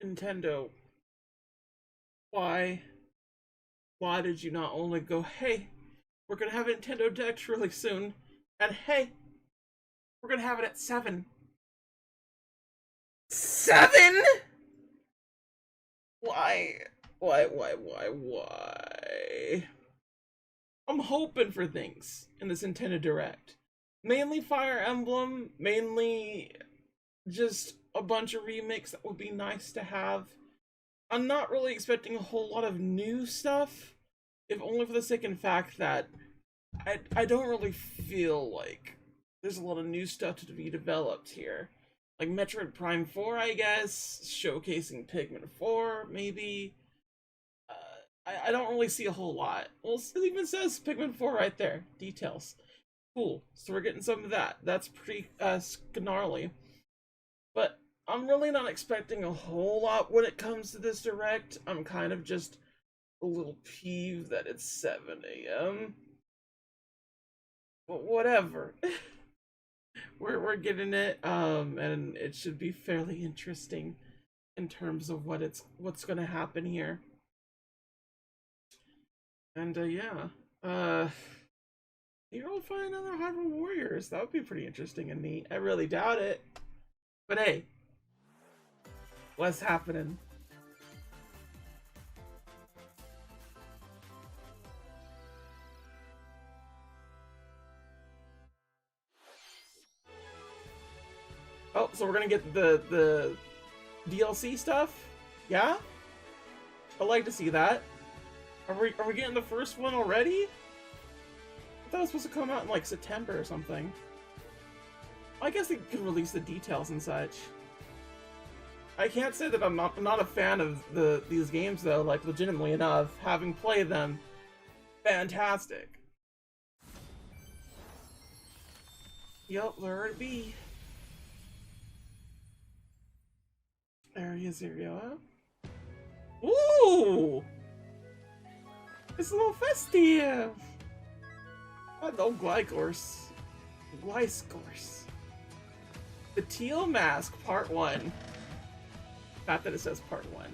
Nintendo, why? Why did you not only go, hey, we're gonna have a Nintendo Direct really soon, and hey, we're gonna have it at 7. 7? Why? Why? I'm hoping for things in this Nintendo Direct. Mainly Fire Emblem, mainly just a bunch of remakes that would be nice to have. I'm not really expecting a whole lot of new stuff, if only for the sake and fact that I don't really feel like there's a lot of new stuff to be developed here. Like Metroid Prime 4, I guess, showcasing Pikmin 4, maybe. I don't really see a whole lot. Well, it even says Pikmin 4 right there. Details. Cool. So we're getting some of that. That's pretty gnarly. But I'm really not expecting a whole lot when it comes to this Direct. I'm kind of just a little peeved that it's 7 a.m. But whatever. we're getting it, and it should be fairly interesting in terms of what's gonna happen here. And yeah, maybe I'll find another Hyrule Warriors. That would be pretty interesting and neat. I really doubt it, but hey, what's happening? Oh, so we're gonna get the DLC stuff? Yeah, I'd like to see that. Are we getting the first one already? I thought it was supposed to come out in like September or something. I guess they could release the details and such. I can't say that I'm not a fan of these games though, like legitimately enough, having played them. Fantastic. Yup, there it be. Area Zero. Ooh! It's a little festive! Oh, no, Glycors. Glycors. The Teal Mask, Part 1. Not that it says Part 1.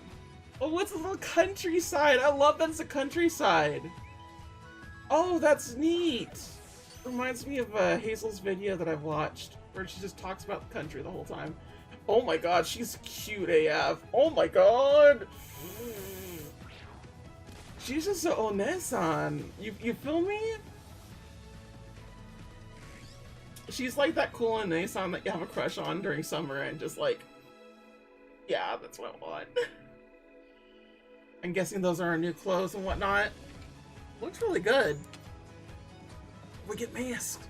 Oh, what's a little countryside? I love that it's a countryside. Oh, that's neat. Reminds me of Hazel's video that I've watched, where she just talks about the country the whole time. Oh my god, she's cute AF. Oh my god! She's just so Onesan. You feel me? She's like that cool Onesan that you have a crush on during summer and just like, yeah, that's what I want. I'm guessing those are our new clothes and whatnot. Looks really good. We get masked.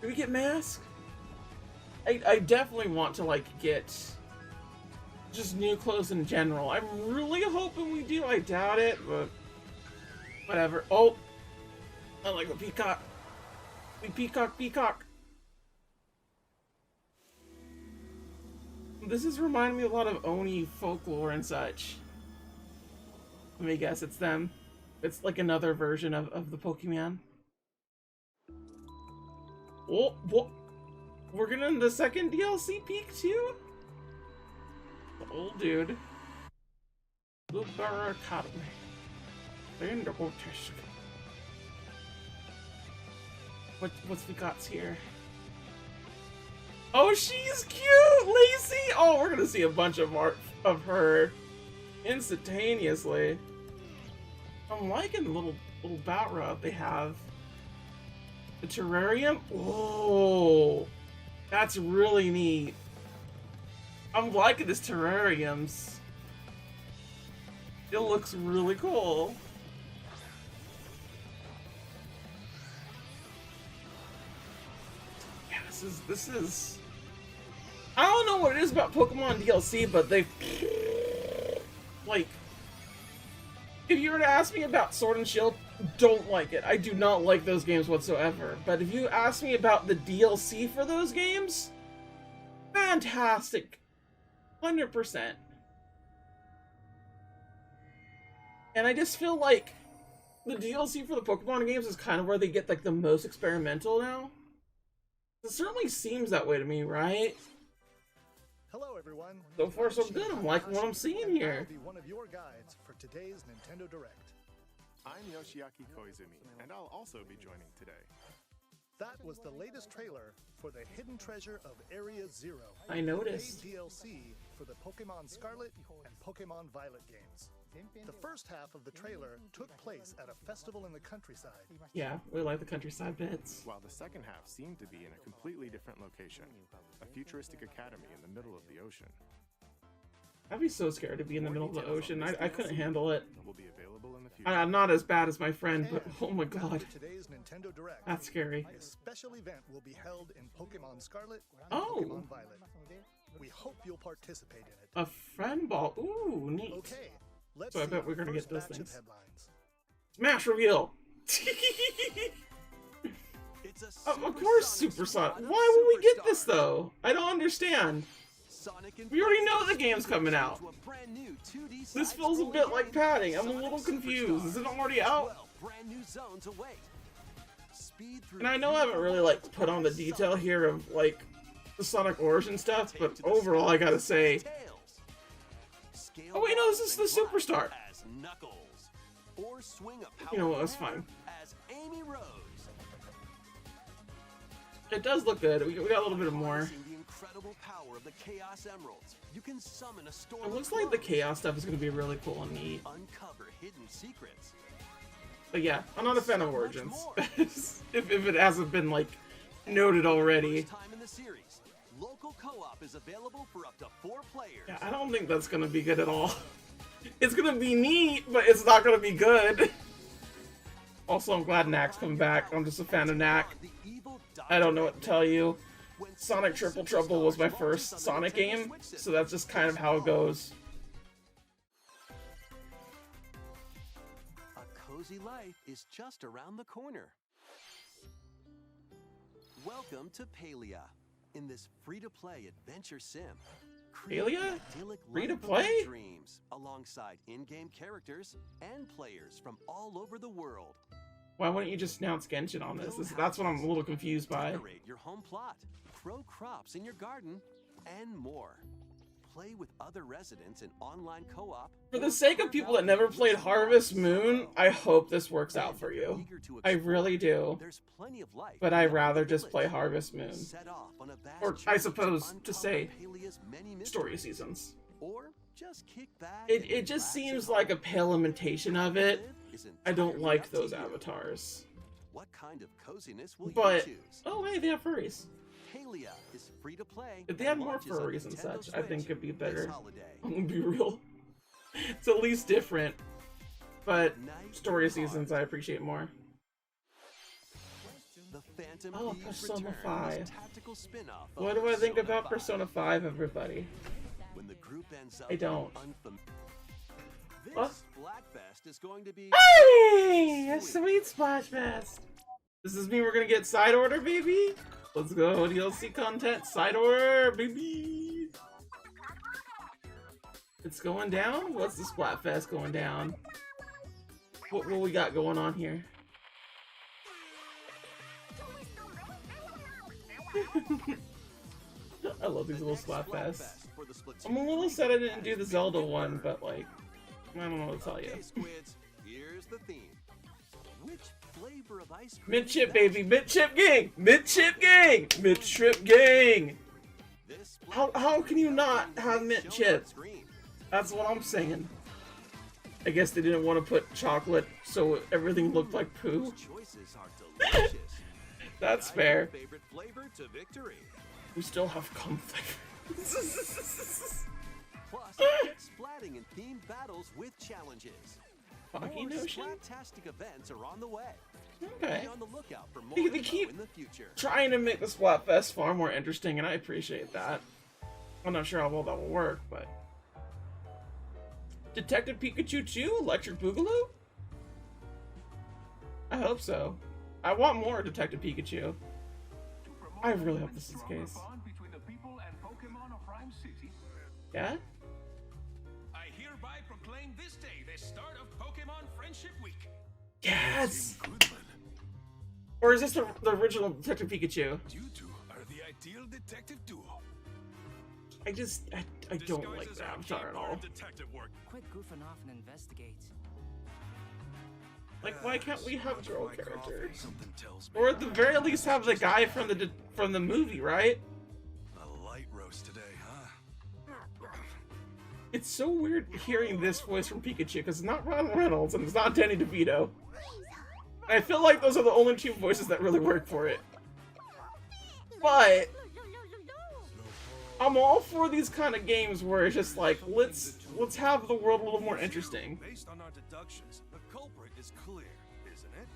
Do we get masked? I definitely want to like get just new clothes in general. I'm really hoping we do. I doubt it, but whatever. Oh, I like the peacock. We peacock. This is reminding me a lot of Oni folklore and such. Let me guess, it's them. It's like another version of the Pokemon. Oh, what? We're getting the second DLC peak too? The old dude. Blueberry Academy. What's we got here? Oh, she's cute, Lacey! Oh, we're gonna see a bunch of art of her instantaneously. I'm liking the little bat rub they have. The terrarium? Oh, that's really neat. I'm liking this terrariums. It looks really cool. Yeah, this is. I don't know what it is about Pokemon DLC, but they like. If you were to ask me about Sword and Shield, don't like it. I do not like those games whatsoever. But if you ask me about the DLC for those games, fantastic. 100%. And I just feel like the DLC for the Pokemon games is kind of where they get like the most experimental now. It certainly seems that way to me, right? Hello, everyone. So far, so good. I'm liking what I'm seeing here. I'll be one of your guides for today's Nintendo Direct. I'm Yoshiaki Koizumi, and I'll also be joining today. That was the latest trailer for the Hidden Treasure of Area Zero. I noticed. Paid DLC for the Pokemon Scarlet and Pokemon Violet games. The first half of the trailer took place at a festival in the countryside. Yeah, we like the countryside bits. While the second half seemed to be in a completely different location, a futuristic academy in the middle of the ocean. I'd be so scared to be in the middle of the ocean. I couldn't handle it. Will be available in the future. I'm not as bad as my friend, but oh my god, After today's Nintendo Direct, that's scary. a special event will be held in Pokemon Scarlet and Oh. Pokemon Violet. We hope you'll participate in it. A friend ball. Ooh, neat. Okay, let's So I see bet we're our gonna first get those batch of things. headlines. Smash reveal. Of course, Super Sonic. Why would we get this though? I don't understand. We already know the game's coming out. This feels a bit like padding. I'm a little confused. Is it already out? And I know I haven't really like put on the detail here of like the Sonic Origin stuff, but overall I gotta say, oh wait, no, this is the Superstar. You know what? That's fine. It does look good. We got a little bit more. It looks like the Chaos stuff is going to be really cool and neat. But yeah, I'm not a fan of Origins. if it hasn't been, like, noted already. Yeah, I don't think that's going to be good at all. It's going to be neat, but it's not going to be good. Also, I'm glad Knack's coming back. I'm just a fan of Knack. I don't know what to tell you. Sonic Triple Trouble was my first Sonic game, so that's just kind of how it goes. A cozy life is just around the corner. Welcome to Palia. In this free-to-play adventure sim, Palia? idyllic Free-to-play? life of your dreams alongside in-game characters and players from all over the world. Why wouldn't you just announce Genshin on this? That's what I'm a little confused by. Decorate your home plot, grow crops in your garden, and more. Play with other residents in online co-op. For the sake of people that never played Harvest Moon, I hope this works out for you. I really do. There's plenty of life But in I'd every rather just village. play Harvest Moon. Set off on a vast Or, I journey suppose, to uncover say, Palia's many story mysteries. seasons. Or just kick back It and just relax seems at like a home. pale imitation of it. Is I don't entirely like up to those you. avatars. What kind of coziness will But, you choose? oh hey, they have furries. Palia is free to play. If they and had more launches on furries and Nintendo such, I think Switch it'd be this better. holiday. I'm gonna be real. It's at least different. But Night story and seasons hard. I appreciate more. The Phantom Oh, Thieves Persona return, 5. this tactical spin-off What of do I think Persona about 5. Persona 5, everybody? When the group ends up I don't. This What? Splatfest is going to be Hey! A sweet Splash Fest! Does this mean we're gonna get side order, baby? Let's go, DLC content, side order, baby! It's going down? What's the Splatfest going down? What we got going on here? I love these little Splatfests. for the Splatoon I'm a little sad I didn't do the Zelda one, but like, I don't know what to tell you. Okay, Squids, here's the theme. Which flavor of ice cream? Mid chip, is baby, best? mid chip gang, mid chip gang, mid chip gang. This How can you not Splatfest have is mint shown chip? on screen. That's what I'm saying. I guess they didn't want to put chocolate so everything looked like poo. Those choices are delicious. That's Guide fair. your favorite flavor to victory. We still have cum flavor. Plus, get splatting and themed battles with challenges. Foggy More Notion? Splattastic events are on the way. Okay. Be on the lookout for more They info keep in the future. trying to make the Splatfest far more interesting, and I appreciate that. I'm not sure how well that will work, but... Detective Pikachu 2? Electric Boogaloo? I hope so. I want more Detective Pikachu. I really hope this is the case. Between the people and Pokemon of Rhyme City. Yeah? I hereby proclaim this day the start of Pokemon Friendship Week. Yes! Goodman, Or is this the original Detective Pikachu? you two are the ideal detective duo. I don't like the Avatar at all. Detective work. Quit goofing off and investigate. Like, why can't we have girl characters? Something tells me Or at the very least have the guy from the movie, right? a light roast today, huh? It's so weird hearing this voice from Pikachu because it's not Ron Reynolds and it's not Danny DeVito. And I feel like those are the only two voices that really work for it. But I'm all for these kind of games where it's just like, let's have the world a little more interesting. Based on our deductions, the culprit is clear, isn't it?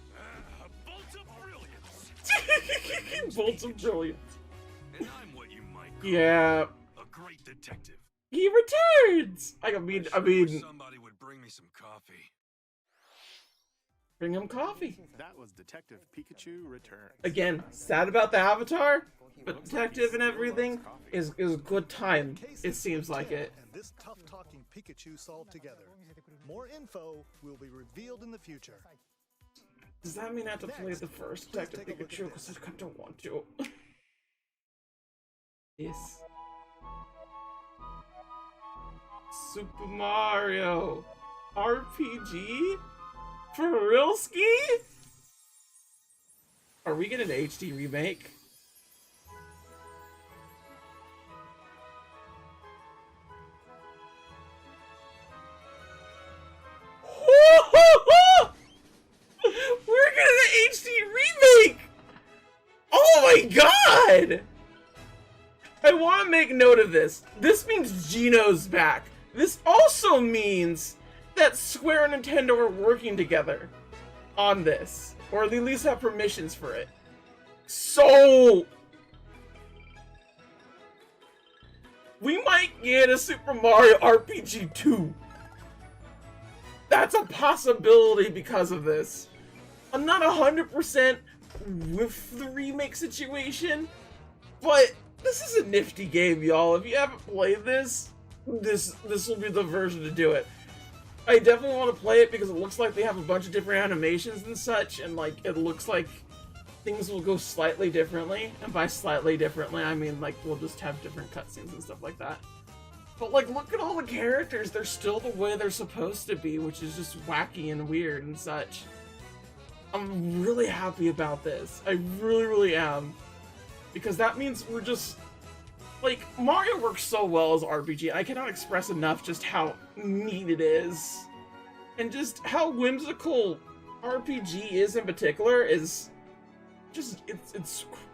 Bolts of brilliance. Bolts of brilliance. And I'm what you might call Yeah, a great detective. he returns. I mean, Somebody would bring me some coffee. bring him coffee. That was Detective Pikachu Returns. Again, sad about the Avatar, but detective and everything is a good time. It seems like it. And this tough-talking Pikachu solved together. More info will be revealed in the future. Does that mean I have to play the first Detective Pikachu? Because I kind of don't want to. Yes. Super Mario RPG? For real ski? Are we getting an HD remake? We're getting an HD remake! Oh my god! I want to make note of this. This means Gino's back. This also means that Square and Nintendo are working together on this, or at least have permissions for it. So we might get a Super Mario RPG 2. That's a possibility because of this. I'm not 100% with the remake situation, but this is a nifty game, y'all. If you haven't played this will be the version to do it. I definitely want to play it because it looks like they have a bunch of different animations and such, and like it looks like things will go slightly differently. And by slightly differently, I mean like we'll just have different cutscenes and stuff like that. But like, look at all the characters. They're still the way they're supposed to be, which is just wacky and weird and such. I'm really happy about this. I really, really am. Because that means we're just... Like, Mario works so well as RPG. I cannot express enough just how neat it is. And just how whimsical RPG is in particular is... just,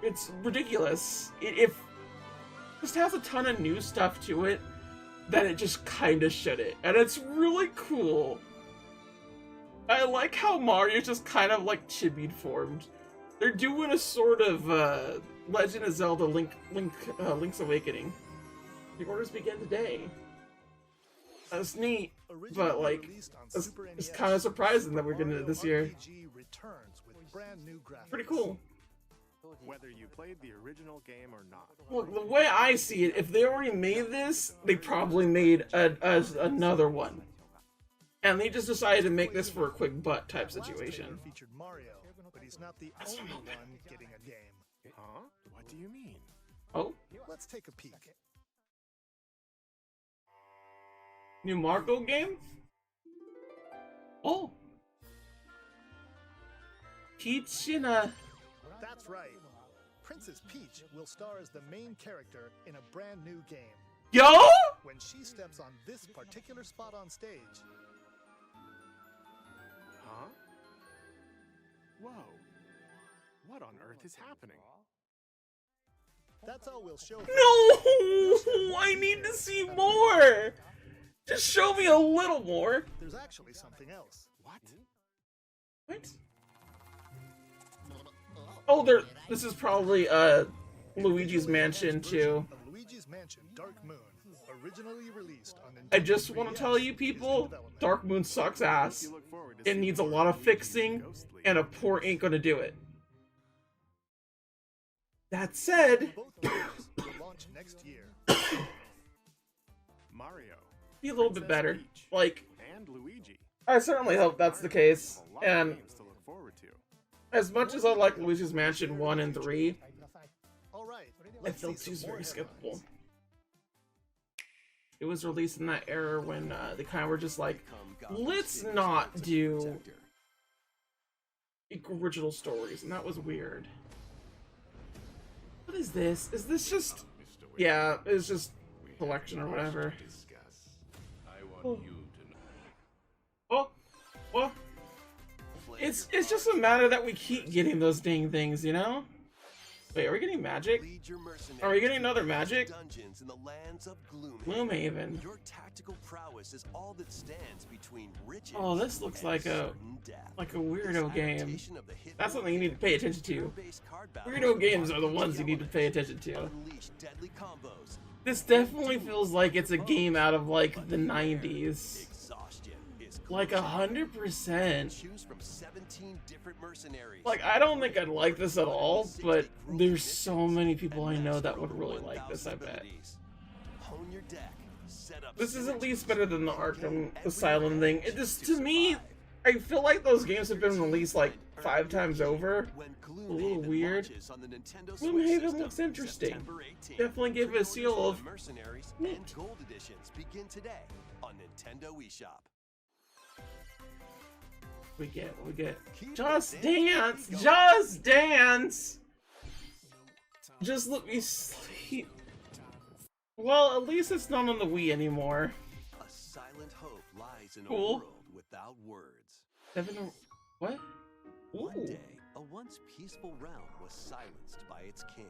it's ridiculous. It just has a ton of new stuff to it that it just kinda shouldn't. And it's really cool. I like how Mario's just kind of like chibied formed. They're doing a sort of Legend of Zelda Link's Awakening. The orders begin today. That's neat, but like, it's kind of surprising that we're getting it this year. Returns with brand new graphics. Pretty cool. Whether you played the original game or not. Well, the way I see it, if they already made this, they probably made another one. And they just decided to make this for a quick butt type situation. Featured Mario, but he's not the only one getting a game. Huh? What do you mean? Oh, Let's take a peek. new Marco game? Oh, Peach in a... That's right. Princess Peach will star as the main character in a brand new game. Yo! When she steps on this particular spot on stage, Huh? Whoa. What on earth is happening? that's all we'll show. No! I need to see more! Just show me a little more. There's actually something else. What? What? Oh, this is probably Luigi's Mansion too. Of Luigi's Mansion Dark Moon, originally released on I Nintendo just want to 3DS, tell you is in people, development. Dark Moon sucks ass. You look forward to It seeing needs a more lot of Luigi's fixing Ghostly. and a poor ink gonna do it. That said, Both games will launch next year. Mario. be a little bit better. Peach, Like, and Luigi. I certainly hope that's the case. A lot of And games to look forward to. as much as I like Luigi's Mansion 1 and 3, All right. I let's feel see 2's some more very headlines. skippable. It was released in that era when they kind of were just like, Become Gotham let's City's not ultimate do protector. original stories, and that was weird. What is this? Is this just... Yeah, it's just collection or whatever. I want Oh. you to know. Oh, well, it's just a matter that we keep getting those dang things, you know? Wait, are we getting magic? Lead your mercenaries Are we getting to another the magic? Dungeons in the lands of Gloomhaven. Gloomhaven. Your tactical prowess is all that stands between riches. Oh, this looks and like a certain death. weirdo This game. adaptation of the hit That's something you need to pay attention to. turn-based card battles Weirdo games are the combine ones you need to pay attention to. Unleash deadly combos. This definitely feels like it's a game out of like the 90s. Exhaustion is Like crucial. 100%. Choose from 17 different mercenaries. Like, I don't think I'd like this at all, but there's so many people I know that would really like this, I bet. Hone your deck, set up This is at synergies, least better than the and Arkham gain every Asylum thing. advantage It just, to to me, survive. I feel like those games have been released like 5 times over. When A little Gloomhaven weird. launches on the Nintendo Switch Gloomhaven system, looks interesting. September 18th. Definitely give it a Pre-orders seal for of the Mercenaries neat. and Gold editions begin today on Nintendo eShop. We get. Keep Just the Dance! going. Just Dance! Just let me sleep. Well, at least it's not on the Wii anymore. A silent hope lies in a Cool. world without words. What? One Ooh. day, a once peaceful realm was silenced by its king.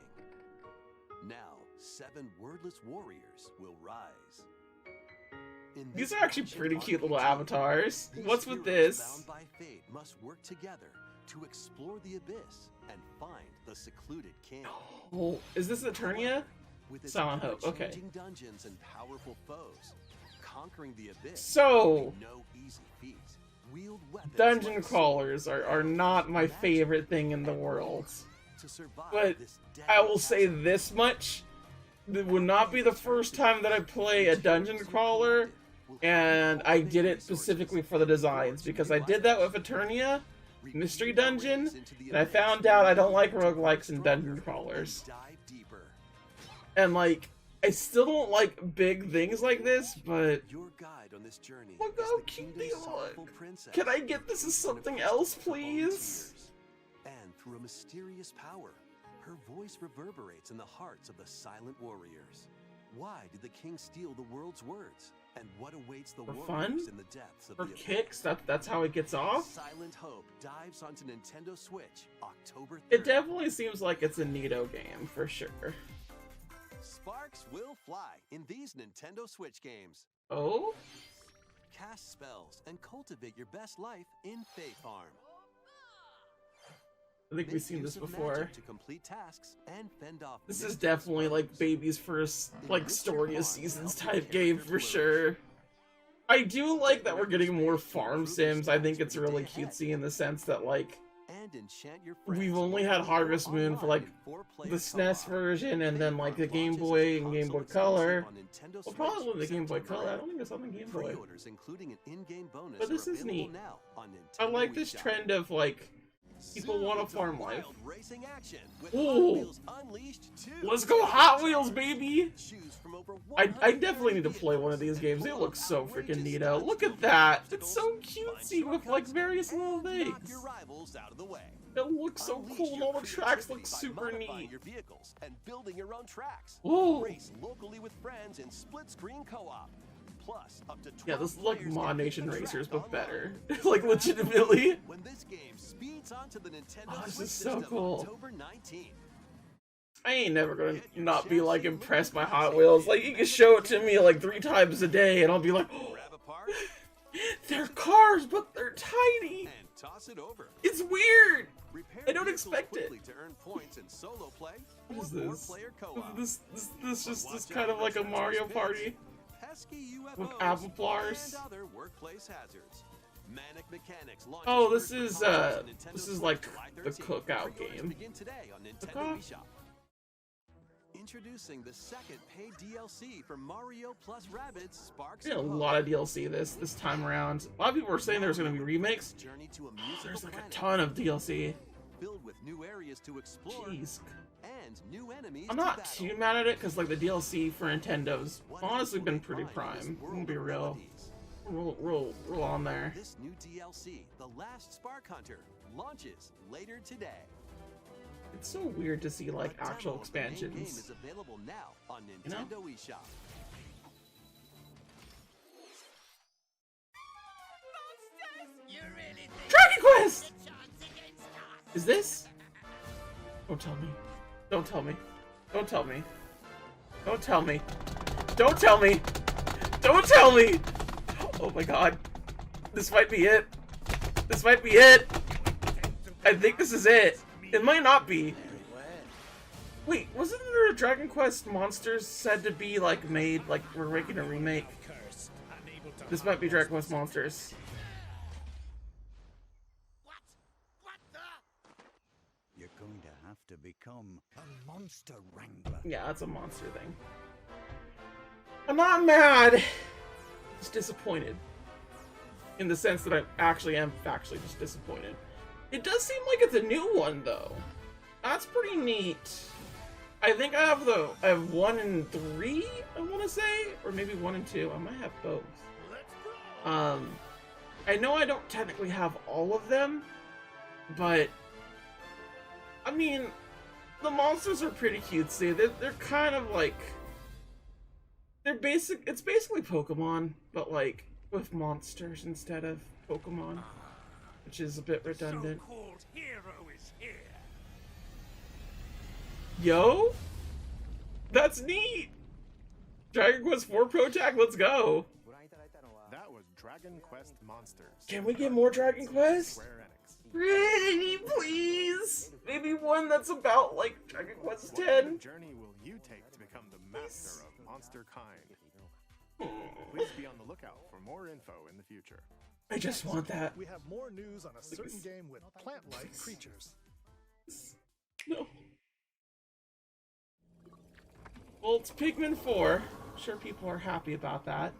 Now, 7 wordless warriors will rise. In These this are actually action pretty cute little RPG, avatars. these What's with heroes this? bound by fate must work together to explore the abyss and find the secluded king. Oh, is this Eternia? With its Silent Hope, okay. ever-changing dungeons and powerful foes, conquering the abyss So, will be no easy feat. Wield weapons dungeon like crawlers swords, are not my magic, favorite thing in the and world. more to survive But this I deadly will say chasm. this much. It would not be the first time that I play a dungeon crawler, and I did it specifically for the designs, because I did that with Eternia, Mystery Dungeon, and I found out I don't like roguelikes and dungeon crawlers. Dive deeper. And, like, I still don't like big things like this, but Your guide on this journey look is how the cute kingdom's they look. sorrowful princess, Can I get this as something else, please? and through a mysterious power, her voice reverberates in the hearts of the silent warriors. Why did the king steal the world's words? And what awaits the For warriors fun? in the depths of For the abyss? kicks? That's how it gets off? Silent Hope dives onto Nintendo Switch October 3rd. It definitely seems like it's a Nito game, for sure. Sparks will fly in these Nintendo Switch games. Oh? Cast spells and cultivate your best life in Fae Farm. I think we've Make seen use this of before. magic to complete tasks and fend off This is mystics, definitely like foes. baby's first like Enrich your story farm of to seasons help your type game character for flourish. sure. I do like that we're getting more farm sims. I think it's really cutesy in the sense that like And enchant your we've friends only while had you go Harvest Moon for online like in four-player the SNES co-op. version and then like the Fae Game Farm Boy launches and as a Game Boy console Color. exclusive on Nintendo Well, Switch probably the Game Boy September Color. I 8th. don't think it's on the Game Boy. Pre-orders, including an in-game bonus, But this are is available neat. now on I Nintendo like this eShop. trend of like people Soon want a to farm life. wild racing action with Ooh. Hot Wheels Unleashed 2. Let's go Hot Wheels, baby! Choose from over I 130 definitely need to play one of these games. They full look of so freaking outrageous neato. stunts, Look at that! It's so find cutesy with like shortcuts, various little and knock things. your rivals out of the way. It looks so Unleash cool and your all the tracks creativity look by super modifying neat. your vehicles and building your own tracks. Ooh. Race locally with friends in split-screen co-op. Plus, up to 12 Yeah, this is like players Mod can beat Nation the track Racers, but online. better. Like, legitimately. When this game speeds onto the Nintendo Oh, this Switch is so system cool. October 19th. I ain't never gonna not be like impressed by Hot Wheels. Like, you can show it to me like 3 times a day and I'll be like, oh, Grab a part they're cars, but they're tiny. and toss it over. It's weird. Repair I don't vehicles expect it. quickly to earn points in solo play What or is this? four-player co-op. This just Watch is out kind of for like a Mario transverse Party. pits, pesky UFOs, With apple flowers. and other workplace hazards. Manic Mechanics launches Oh, this first is, for consoles on Nintendo this is Switch like July the 13th. cookout Pre-orders game. begin today on Nintendo Cookout? eShop. Introducing the second paid DLC for Mario plus Rabbids Sparks There's a of Hope. lot of DLC this time around. A lot of people were saying there was gonna be remakes. Journey to a Oh, musical there's like a planet. ton of DLC. filled with new areas to explore Jeez. and new enemies I'm to not battle. too mad at it because like the DLC for Nintendo's What honestly else been will they pretty find in this prime. I'm world gonna be of real. melodies? Roll on there. This new DLC, The Last Spark Hunter, launches later today. It's so weird to see like A demo actual of the main game expansions. is available now on You know? Nintendo eShop. Dragon Quest! Is this? Don't tell me. Don't tell me. Don't tell me. Don't tell me. Don't tell me. Don't tell me. Oh my god. This might be it. This might be it. I think this is it. It might not be. Wait, wasn't there a Dragon Quest Monsters said to be like made, like we're making a remake? This might be Dragon Quest Monsters. You're going to have to become a monster wrangler. Yeah, that's a monster thing. I'm not mad. Just disappointed. In the sense that I actually am factually just disappointed. It does seem like it's a new one though. That's pretty neat. I think I have 1 and 3, I wanna say, or maybe 1 and 2. I might have both. I know I don't technically have all of them, but I mean, the monsters are pretty cutesy. They're kind of like it's basically Pokemon, but like with monsters instead of Pokemon, which is a bit redundant. So-called hero is here. Yo, that's neat. Dragon Quest IV Protag, let's go. That was Dragon Quest Monsters. Can we get more Dragon Quest? Square Enix. Pretty please. Maybe one that's about like Dragon Quest What kind X. of journey will you take to become the master of monster kind? Please be on the lookout for more info in the future. I just want that. We have more news on a certain game with plant-like creatures. No. Well, it's Pikmin 4. I'm sure people are happy about that.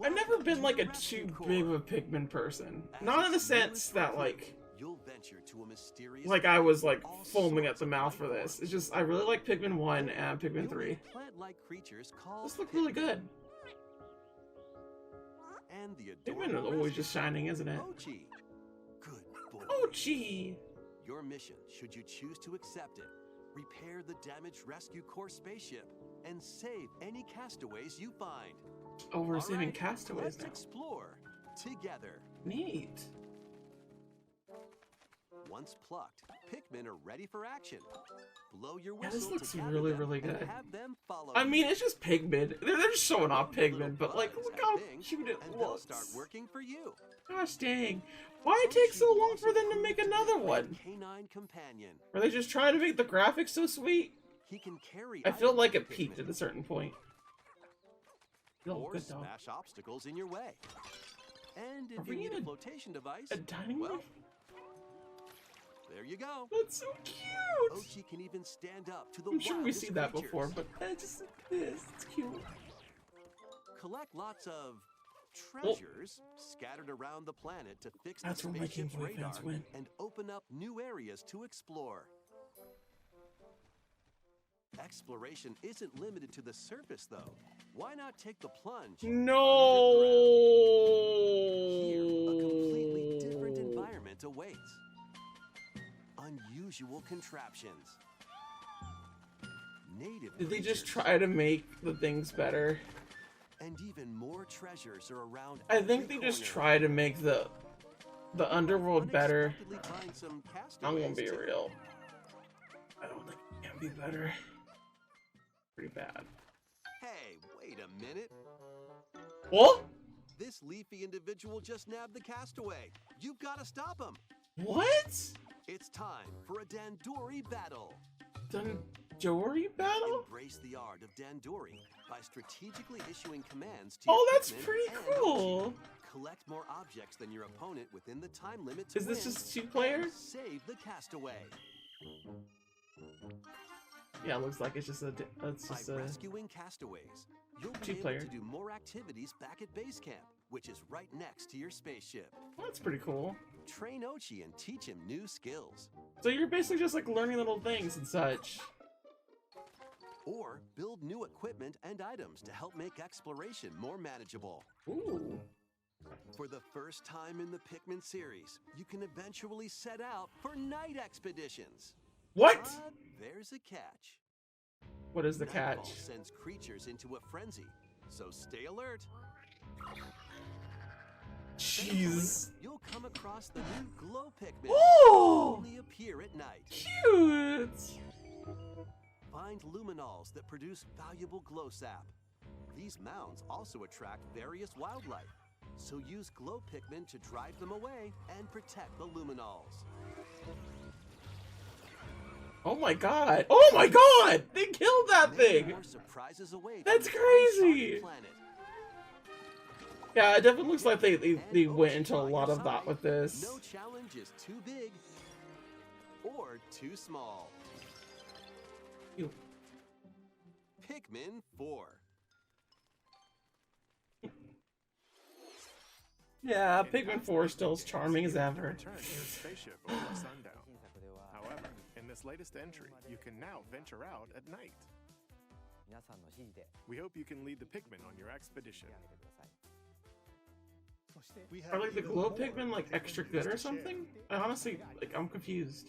I've never been like a too big of a Pikmin person. Not in the sense that like You'll venture to a mysterious I was like foaming at the mouth for this. It's just I really like Pikmin 1 and Pikmin 3. plant-like creatures called This look really good. And the Pikmin is adorable always just shining, isn't it? Pochi. Good boy. Oh gee. Your mission, should you choose to accept it, repair the damaged Rescue Corps spaceship and save any castaways you find. Oh, we're All saving right, castaways let's now. explore together. Neat. Once plucked, Pikmin are ready for action. Blow your Yeah, whistle this looks to gather really, them really and good. have them follow I mean, you. it's just Pikmin. They're just showing off Give 'em a little Pikmin, but like, buzz look at how things, cute it and they'll looks. start working for you. Gosh dang. Why it take so long for them to make another one? Canine companion. Are they just trying to make the graphics so sweet? He can carry I feel items like for it peaked Pikmin, at a certain point. Feel or good though. smash obstacles in your way. And Are if we you need a in flotation device, A dining well, room? there you go. That's so cute! Ochi can even stand up to the I'm sure we wildest see that creatures. before, but I just look at this. It's cute. Collect lots of treasures scattered around the planet to fix That's the where my Game spaceship's Boy radar fans win. and open up new areas to explore. Exploration isn't limited to the surface, though. Why not take the plunge? No! Here, a completely different environment awaits. Unusual contraptions. Native Did they just creatures, try to make the things better? and even more treasures are around. I think every they just corner. try to make the underworld better. Unexpectedly find some I'm gonna castaways, be too. real. I don't think it can be better. Pretty bad. Hey, wait a minute. What? This leafy individual just nabbed the castaway. You've got to stop him. What? It's time for a Dandori battle. Dory battle? Embrace the art of Dandori by strategically issuing commands to Oh, your that's Pikmin pretty and cool. Ochi. Collect more objects than your opponent within the time limit to Is this win, just 2 player? and save the castaway. Yeah, it looks like it's just a By rescuing castaways, you'll be able two-player. to do more activities back at base camp, which is right next to your spaceship. That's pretty cool. Train Ochi and teach him new skills. So you're basically just like learning little things and such. Or build new equipment and items to help make exploration more manageable. Ooh. For the first time in the Pikmin series, you can eventually set out for night expeditions. What? But there's a catch. What is the Nightfall catch? sends creatures into a frenzy, so stay alert. Jeez. You'll come across the new glow Pikmin. Oh! Only appear at night. Cute. Find luminals that produce valuable glow sap. These mounds also attract various wildlife, so use glow Pikmin to drive them away and protect the luminals. Oh my god. Oh my god! They killed that Many thing! more surprises await That's on this crazy! uncharted planet. Yeah, it definitely looks like they went into a lot of that with this. No challenge is too big or too small. Ew. Pikmin 4. Yeah, Pikmin 4 is still as charming as ever. Return to your spaceship over sundown. However, in this latest entry, you can now venture out at night. We hope you can lead the Pikmin on your expedition. We have Are like the even glow more Pikmin like extra news good to or share. something? I honestly, like, I'm confused.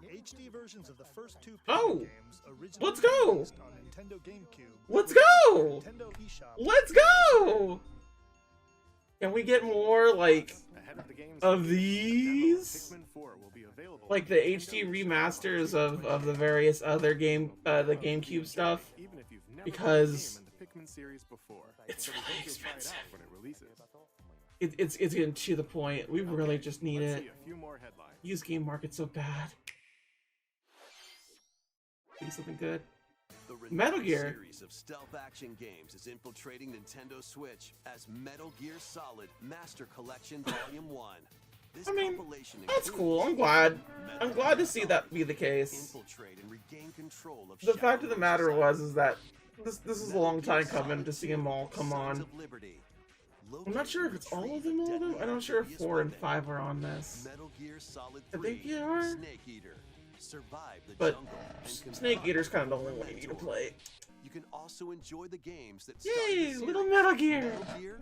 HD versions of the first two Pikmin Oh! games originally Let's go! released on Nintendo GameCube. Let's were go! Nintendo eShop. Let's go! Can we get more, like, Ahead of the game's of release, these? Pikmin 4 will be available Like the on HD Nintendo remasters eShop of the various other the GameCube stuff? even if you've never Because played the game in the Pikmin series before. it's So we really hope you'll try it expensive. out when it releases. It's getting to the point. We really just need Let's it. see a few more headlines. Used game market's so bad. Need something good. The Metal renowned Gear. series of stealth action games is infiltrating Nintendo Switch as Metal Gear Solid Master Collection Volume 1. This I mean, compilation that's includes cool. I'm glad. Metal I'm glad to Gear see that be the Solid, case. Infiltrate and regain control of The fact Shadow of the matter Society. was is that this is a Metal long Gear time coming Solid to see 2, them all come Sons on. of Liberty. I'm not sure if it's all of them. I'm not sure if 4 and 5 are on this. Metal Gear Solid I 3, think they are. Snake Eater. Survive the But jungle and Snake confront Eater's kind of the your only one you need to mentor. play. You can also enjoy the games that Yay, started the little series, Metal Gear. Metal Gear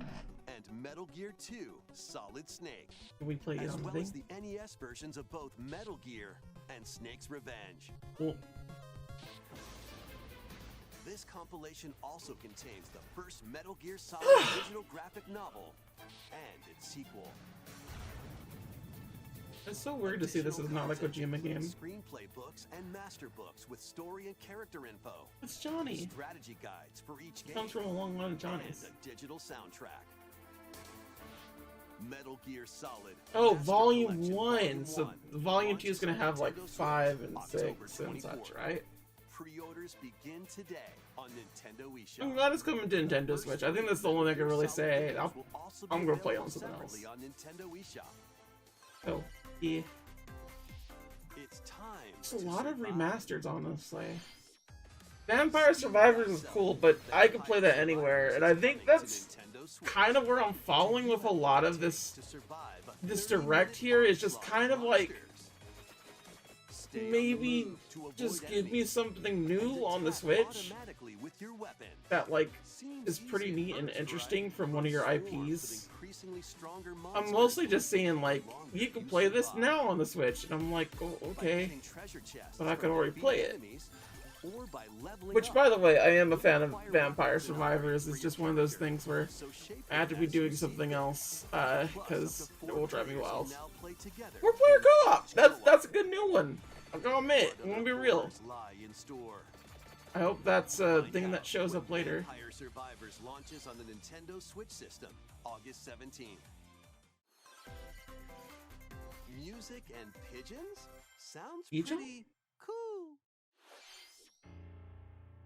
and Metal Gear 2 Solid Snake, Can we play it as on the well thing? as the NES versions of both Metal Gear and Snake's Revenge. Cool. This compilation also contains the first Metal Gear Solid digital graphic novel and its sequel. It's so weird to see this is not a Kojima game. Screenplay books and master books with story and character info. It's Johnny. Strategy guides for each game. Comes from a long line of Johnnies. And a digital soundtrack. Metal Gear Solid. Oh, Master Volume Collection 1. So Volume 1 Volume 2 is launches gonna on have like Nintendo Switch 5 and October 6 and such, 24th. right? Pre-orders begin today on Nintendo eShop. I'm glad it's coming to Nintendo Switch. I think that's the only thing I can really say. I'm gonna play on something else. On Nintendo eShop. Oh, yeah. It's time. There's a to lot of survive. remasters, honestly. Vampire Survivors is cool, but I could play that anywhere, and I think that's kind of where I'm following with a lot of this direct here. Is just kind of like, maybe just give me something new on the Switch that like is pretty neat and interesting from one of your IPs. I'm mostly just saying like, you can play this now on the Switch, and I'm like, oh, okay, but I could already play it. Which, by the way, I am a fan of Vampire Survivors. It's just one of those things where I have to be doing something else, because it will drive me wild. We're player co-op! That's a good new one. I'll go admit, I'm gonna be real. I hope that's a thing that shows up later. Vampire Survivors launches on the Nintendo Switch system August 17th. Music and pigeons? Sounds Pigeon? pretty cool.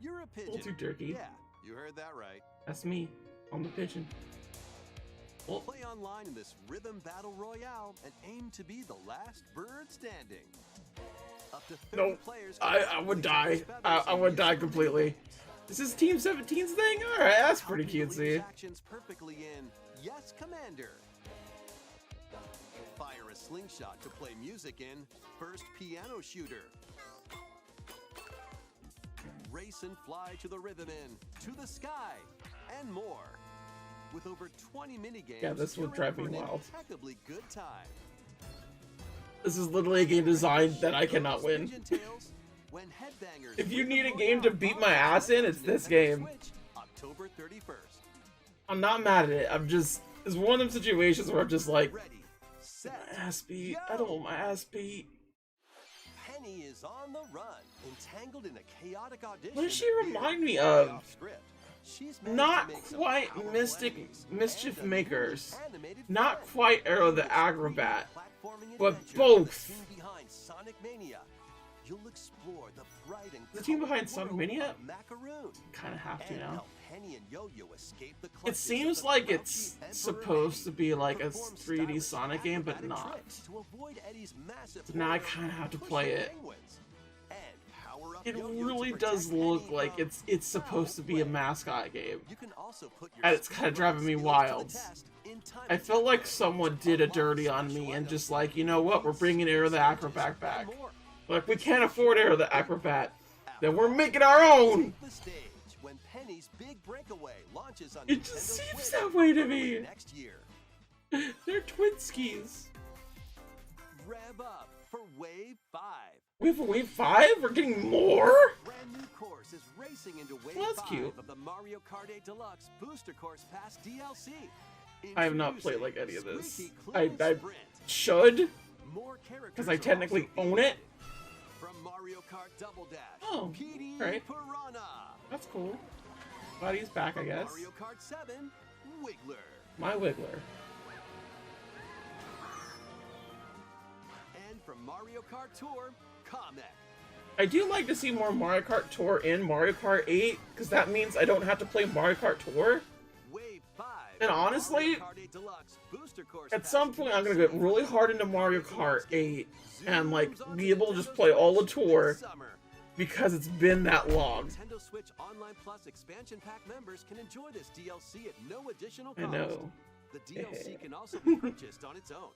You're a A pigeon. little too jerky. Yeah, you heard that right. That's me. I'm the pigeon. Well, Play online in this rhythm battle royale and aim to be the last bird standing. Up to 30 Nope. players I would die. I would die completely. This is Team 17's thing? Alright, that's pretty cutesy. Actions perfectly in Yes, Commander. Fire a slingshot to play music in First Piano Shooter. Race and fly to the rhythm in To the Sky, and more. With over 20 minigames, Yeah, this would you're drive in me for an wild. impeccably good time. This is literally a game designed that I cannot win. Pigeon Tales, when Headbangers If you win need the a game to Royale beat my on ass in, it's this game. Switch, October 31st. I'm not mad at it. I'm just, it's one of them situations where I'm just like, Ready, set, my ass beat. I don't want my ass beat. Penny is on the run, entangled in a chaotic audition. What does she that remind veers me way of? off script. She's managed Not to make some quite powerful Mystic enemies Mischief and a Makers. newly animated Not friend. quite Arrow the In this 3D Acrobat. platforming but adventure, both. The team behind Sonic Mania. You'll explore the bright and The team behind colorful Sonic world Mania? of Macaroon. Kind of have to And now. help Penny and Yo-Yo escape the It clutches seems of the like grouchy it's Emperor supposed to Eddie. be like a Perform 3D stylish Sonic game, but acrobatic not. tricks to avoid Eddie's massive So now I horde of kinda have to pushing play it. penguins. And power up It Yo-Yo to really protect does look Penny like from it's supposed to be a foul play. mascot game. You can also put your And it's kinda speedrun driving me skills to the wild. test in time I feel attack like mode. someone did a Unlock dirty on special me and items, just like, you know what, we're bringing Arrow the Acrobat back. and more. Like, we can't afford Arrow the Acrobat. Then we're making our own! Take the stage when Penny's Big Breakaway launches on It Nintendo just seems Switch that way to me. next year. They're twinskies. Rev up for Wave 5. We have a Wave 5? We're getting more? Brand new course is racing into Wave Well, that's 5 cute. of the Mario Kart 8 Deluxe Booster Course Pass DLC. I have not played like any of this. Squeaky I Clean Sprint. should, More characters because I are technically also own it. From Mario Kart Double Dash, Oh, PD alright. Piranha. That's cool. Glad he's back, I From guess. Mario Kart 7, Wiggler. My Wiggler. And from Mario Kart Tour, Kamek. I do like to see more Mario Kart Tour in Mario Kart 8, because that means I don't have to play Mario Kart Tour. Wave 5. And honestly, Mario Kart 8 Deluxe Booster Course At Pass some point, I'm gonna DLC. get really hard into Mario Kart 8 and like be able to just play all the tour This summer. because it's been that long. Nintendo Switch Online Plus expansion pack members can enjoy this DLC at no additional I cost. know. The DLC can also be purchased on its own.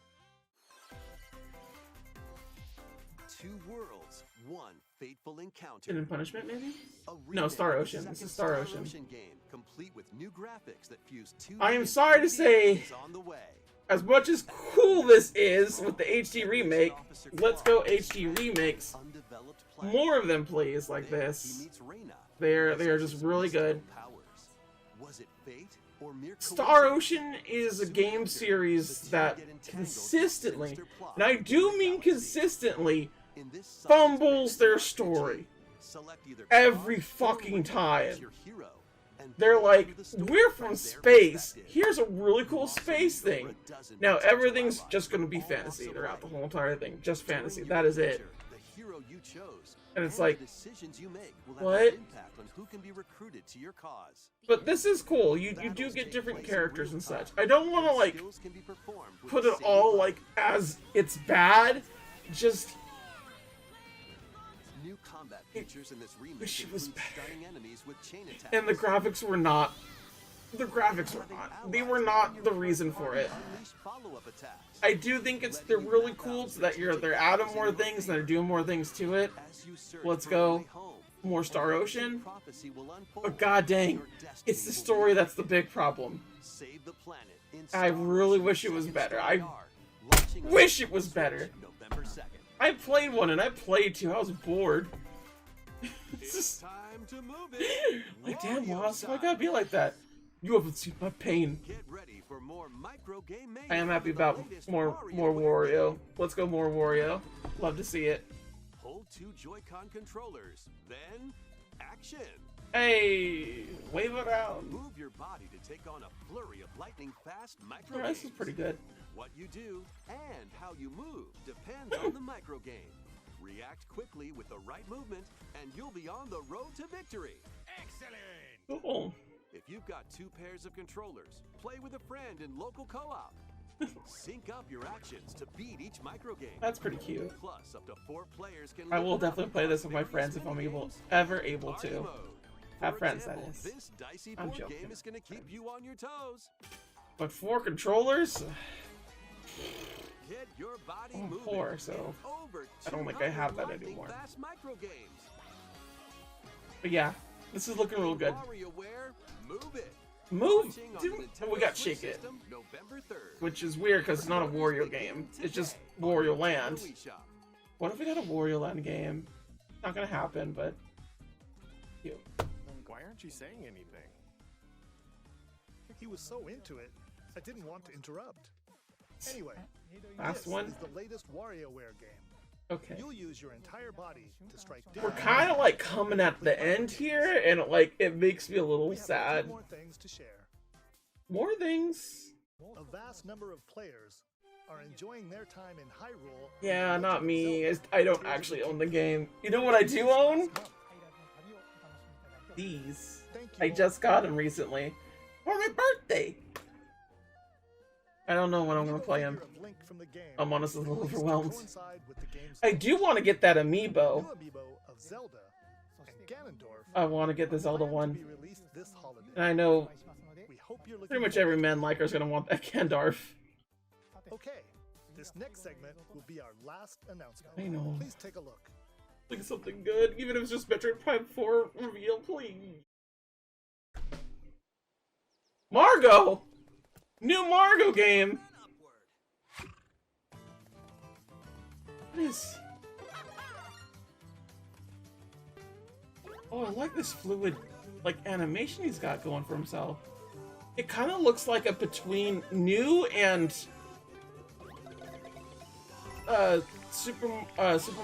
Two worlds, one fateful encounter. Hidden Punishment, maybe? A No, remake Star of the Ocean. This second is Star Ocean. game, complete with new graphics that fuse two. I am different sorry to 3D say- games on the way. As much as cool this is with the HD remake, let's go HD remakes. Undeveloped planet. More of them, please, like There, this. he meets Reina, They are who just possesses really good. mystical powers. Was it fate or mere Star coincidence? Ocean is a game series The two that get entangled in a consistently, sinister plot and I do mean galaxy. consistently, In this science fumbles fiction their RPG, story. select either Every God or fucking Wiccan time. as your hero, and They're play like, through the story we're from from their space. perspective. Here's a really cool Also space discover thing. a dozen Now potential everything's allies just gonna be all fantasy walks of throughout the life. whole entire thing. Just During fantasy. your That is it. adventure, the hero you chose, And it's the like, decisions you make will have what? an impact on who can be recruited to your cause. But this is cool. You do Battles get take different place in characters real and time, such. I don't want to and like skills can be performed with put the it same all button. like as it's bad. Just New combat features in this remake wish it was include better. stunning enemies with chain attacks. and the graphics were not. The graphics were not. They were not the reason for it. Unleash follow-up attacks. I do think they're really cool so that they're adding more things and they're doing more things to it. As you search Let's for go. a way home, More an Star ancient Ocean. prophecy will unfold. But god dang, Your destiny it's the will be story that's the yours. big problem. Save the planet in I Star really Ocean wish it was Second better. Star I Yard, launching on wish it Nintendo was Switch better. November 2nd. I played one and I played two. I was bored. It's It's just time to move it. like, damn, Wario Ross, why time. gotta be like that? You haven't seen my pain. Get ready for more micro game I am happy with the about latest more WarioWare Wario. game. Let's go more Wario. Love to see it. Hold two Joy-Con controllers, then action. Hey, wave around. Move your body to take on a flurry of lightning-fast micro Alright, this is games. pretty good. What you do and how you move depends on the micro game. React quickly with the right movement, and you'll be on the road to victory. Excellent! Cool. If you've got two pairs of controllers, play with a friend in local co-op. Sync up your actions to beat each micro game. That's pretty cute. Plus, up to 4 players can. I will level up definitely play this with my across friends if various I'm mini games. ever able Party to. mode. Have For friends, that example, is. This dicey I'm board joking. game is gonna keep you on your toes. But 4 controllers? Get your body I'm moving. 4, so in over I don't think I have that 200 anymore. lightning-fast micro games. But yeah, this is looking real good. WarioWare, move it. Move! Launching on Dude, the and Nintendo we got Switch Shake It. system, November 3rd. Which is weird because it's not a Wario game. It's just Wario Land. Wii Shop. What if we got a Wario Land game? Not gonna happen, but cute. Why aren't you saying anything? He was so into it, I didn't want to interrupt. Anyway, Last this one? is the latest WarioWare game. Okay. You'll use your entire body to strike We're different kind of like coming at the end here, and it makes me a little We have a sad. few more things to share. More things. A vast number of players are enjoying their time in Hyrule. Yeah, and not Legend of me. Zelda I don't Tears of actually the own the Kingdom. game. You know what I do own? Last month. These. Thank you I all. just got them recently for my birthday. I don't know when I'm gonna play them. I'm honestly a little overwhelmed. I do want to get that amiibo. Amiibo of Zelda and Ganondorf I want to get the Zelda plan to one, be released this holiday. and I know We hope you're looking pretty much forward every to man liker is gonna want that Gandalf. it. Okay, this next segment will be our last announcement. I know. Please take a look. Like something good, even if it's just Metroid Prime 4 reveal, please. Margo! New Margo game! What is... Oh, I like this fluid, animation he's got going for himself. It kind of looks like a between new and... Super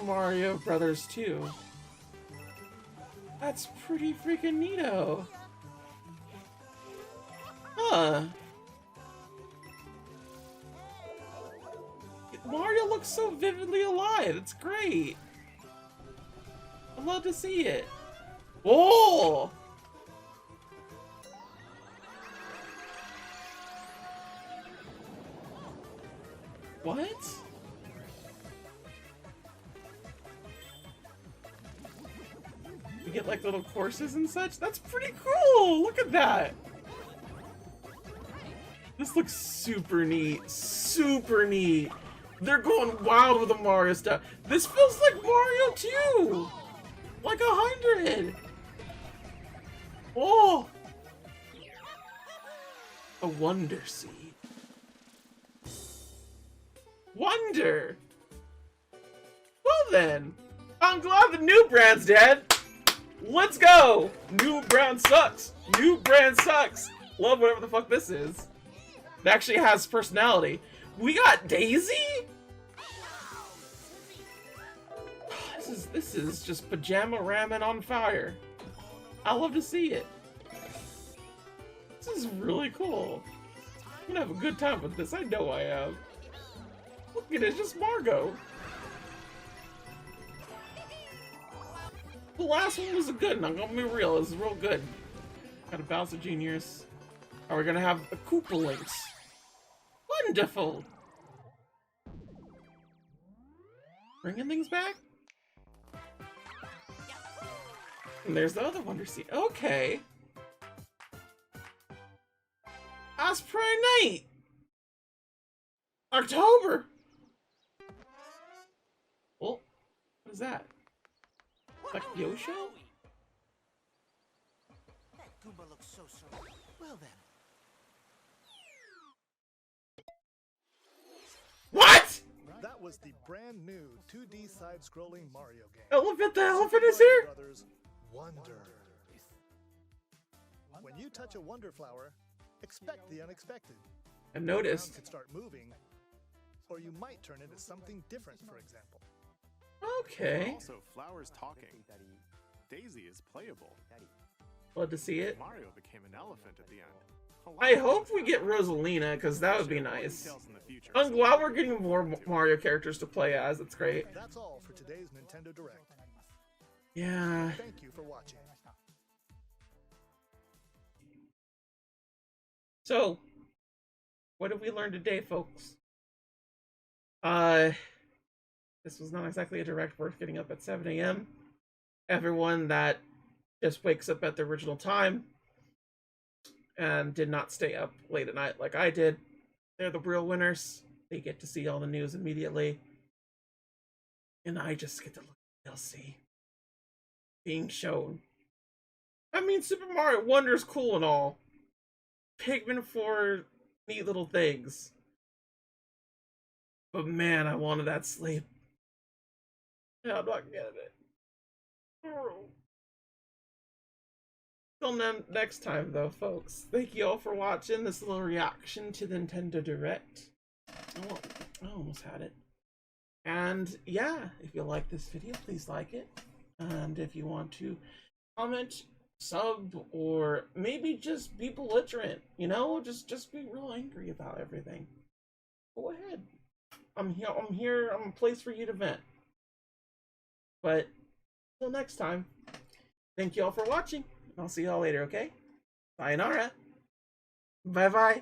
Mario Brothers 2. That's pretty freaking neato. Huh. Mario looks so vividly alive. It's great. I'd love to see it. Oh! What? You get like little courses and such? That's pretty cool! Look at that! This looks super neat. Super neat. They're going wild with the Mario stuff. This feels like Mario 2! Like 100! Oh! A Wonder Seed. Wonder! Well then, I'm glad the new brand's dead. Let's go! New brand sucks. New brand sucks. Love whatever the fuck this is. It actually has personality. We got Daisy? This is just pajama ramen on fire. I love to see it. This is really cool. I'm gonna have a good time with this. I know I am. Look at it, it's just Margo. The last one was a good one, I'm gonna be real, it was real good. Got a Bowser Jr.'s. Are we gonna have a Koopa Links? Wonderful! Bringing things back? And there's the other Wonder Seed. Okay. Osprey Knight! October! Oh, what is that? Like Yosho? That Goomba looks so. Well then. What?! That was the brand new 2D side-scrolling Mario game. Elephant the elephant Super is here?! Mario Brothers Wonder. When you touch a Wonder Flower, expect the unexpected. I The ground noticed. could start moving, or you might turn into something different, for example. Okay. Also, Flower's talking. Daisy is playable. Love to see it. Mario became an elephant at the end. A lot I of hope we things get Rosalina, because that would be share more nice. details in the future, I'm so glad we're getting more Mario characters to play as. It's great. That's all for today's Nintendo Direct. Yeah. Thank you for watching. So, What did we learn today, folks? This was not exactly a direct worth getting up at 7 a.m. Everyone that just wakes up at the original time and did not stay up late at night like I did, they're the real winners. They get to see all the news immediately. And I just get to look at DLC being shown. I mean, Super Mario Wonder's cool and all. Pikmin 4, neat little things. But man, I wanted that sleep. Yeah, I'm not getting it. Till next time, though, folks. Thank you all for watching this little reaction to the Nintendo Direct. Oh, I almost had it. And yeah, if you like this video, please like it. And if you want to comment, sub, or maybe just be belligerent, you know, just be real angry about everything, go ahead. I'm here, I'm a place for you to vent. But until next time, thank you all for watching. I'll see y'all later, okay? Sayonara. Bye-bye.